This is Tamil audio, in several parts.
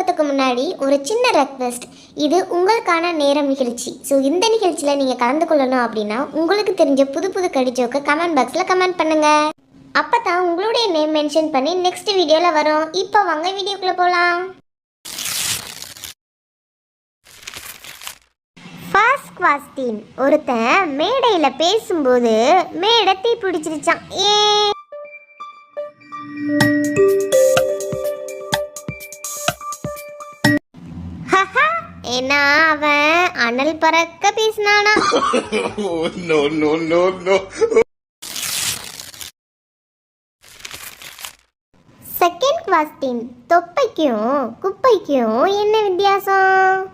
போகிறதுக்கு முன்னாடி ஒரு சின்ன ரெக்வெஸ்ட். இது உங்களுக்கான நேரம் நிகழ்ச்சி. ஸோ இந்த நிகழ்ச்சியில் நீங்கள் கலந்து கொள்ளணும் அப்படின்னா உங்களுக்கு தெரிஞ்ச புது புது கடிஜோக்க கமெண்ட் பாக்ஸில் கமெண்ட் பண்ணுங்கள். அப்போ தான் உங்களுடைய நேம் மென்ஷன் பண்ணி நெக்ஸ்ட் வீடியோவில் வரும். இப்போ வாங்க வீடியோக்குள்ளே போகலாம். ஃபர்ஸ்ட் குவாஸ்டின். ஒருத்தன் மேடையில் பேசும்போது மேடை தீ பிடிச்சிருச்சான். ஏன்னா அவன் அனல் பறக்க பேசினானா. செகண்ட் குவாஸ்டின். தொப்பைக்கும் குப்பைக்கும் என்ன வித்தியாசம்?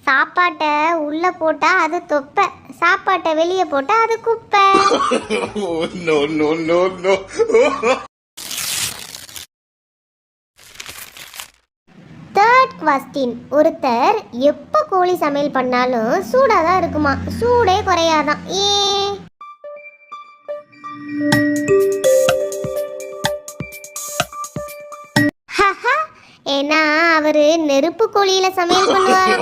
சாப்பாட்டை உள்ள போட்டா அது தொப்பை, சாப்பாட்டை வெளியே போட்டா அது குப்பை. தேர்ட் குவஸ்டின். ஒருத்தர் எப்போ கோழி சமையல் பண்ணாலும் சூடாதான் இருக்குமா, சூடே குறையாதான். ஏன்னா அவரு நெருப்பு கோழியில சமையல் பண்ணுவார்.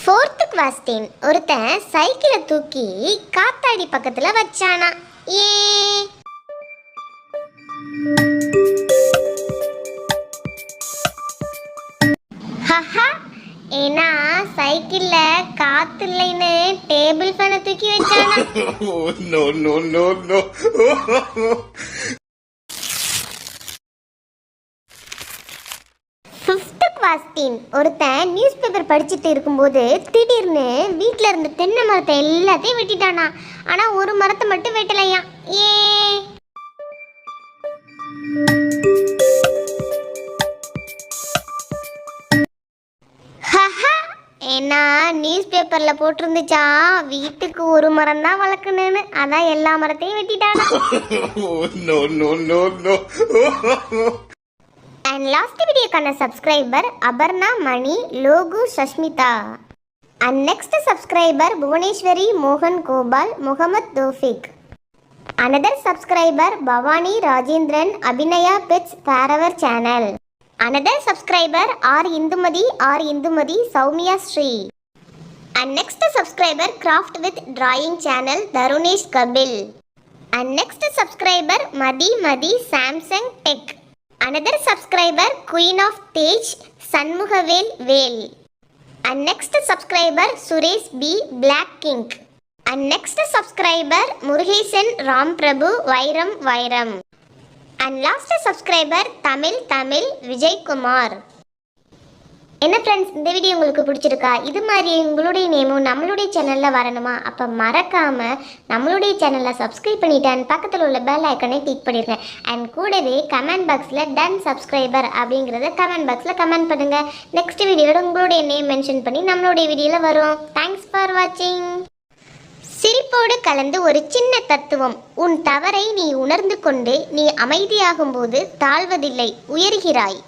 ஃபோர்த் குவஸ்டின். ஒருத்தன் சைக்கிளை தூக்கி காத்தாடி பக்கத்துல வச்சானா. ஏன்னா சைக்கிள்ல காத்து இல்லைன்னு டேபிள் ஃபேனை தூக்கி வச்சானா. ஃபிஃப்த் குவஸ்டின். ஒருத்தன் நியூஸ் பேப்பர் படிச்சுட்டு இருக்கும்போது திடீர்னு வீட்டுல இருந்து தென்னை மரத்தை எல்லாத்தையும் வெட்டிட்டானா. ஆனா ஒரு மரத்தை மட்டும் வெட்டலையா. ஏன்னா நியூஸ் பேப்பர்ல போட்டிருந்துச்சா வீட்டுக்கு ஒரு மரம் தான் வளர்க்கணும்னு, அதான் எல்லா மரத்தையும் வெட்டிட்டானா. அண்ட் லாஸ்ட் வீடியோக்கான subscriber Aparna Mani Logu Sashmitha. And next subscriber Bhuvaneswari மோகன் Gopal Mohammed Thofik. Another subscriber Bhavani Rajendran Abinaya pets forever channel. Another subscriber R. Indumadi Soumya Sri. And next subscriber Craft with Drawing channel Darunesh Kabil. And next subscriber Madi Samsung Tech. Another subscriber Queen of Tej Sanmugavel Vel. And next subscriber Suresh B Black King. And next subscriber Murugesan Ram Prabhu Vairam. And last subscriber Tamil Vijay Kumar. என்ன ஃப்ரெண்ட்ஸ், இந்த வீடியோ உங்களுக்கு பிடிச்சிருக்கா? இது மாதிரி உங்களுடைய நேமும் நம்மளுடைய சேனலில் வரணுமா? அப்போ மறக்காமல் நம்மளுடைய சேனலில் சப்ஸ்கிரைப் பண்ணிட்டேன், பக்கத்தில் உள்ள பெல் ஐக்கனை கிளிக் பண்ணிடுங்க. அண்ட் கூடவே கமெண்ட் பாக்ஸில் டன் சப்ஸ்கிரைபர் அப்படிங்கிறத கமெண்ட் பாக்ஸில் கமெண்ட் பண்ணுங்கள். நெக்ஸ்ட் வீடியோட உங்களுடைய நேம் மென்ஷன் பண்ணி நம்மளுடைய வீடியோவில் வரும். தேங்க்ஸ் ஃபார் வாட்சிங். சிரிப்போடு கலந்து ஒரு சின்ன தத்துவம். உன் தவறை நீ உணர்ந்து கொண்டு நீ அமைதியாகும்போது தாழ்வதில்லை, உயர்கிறாய்.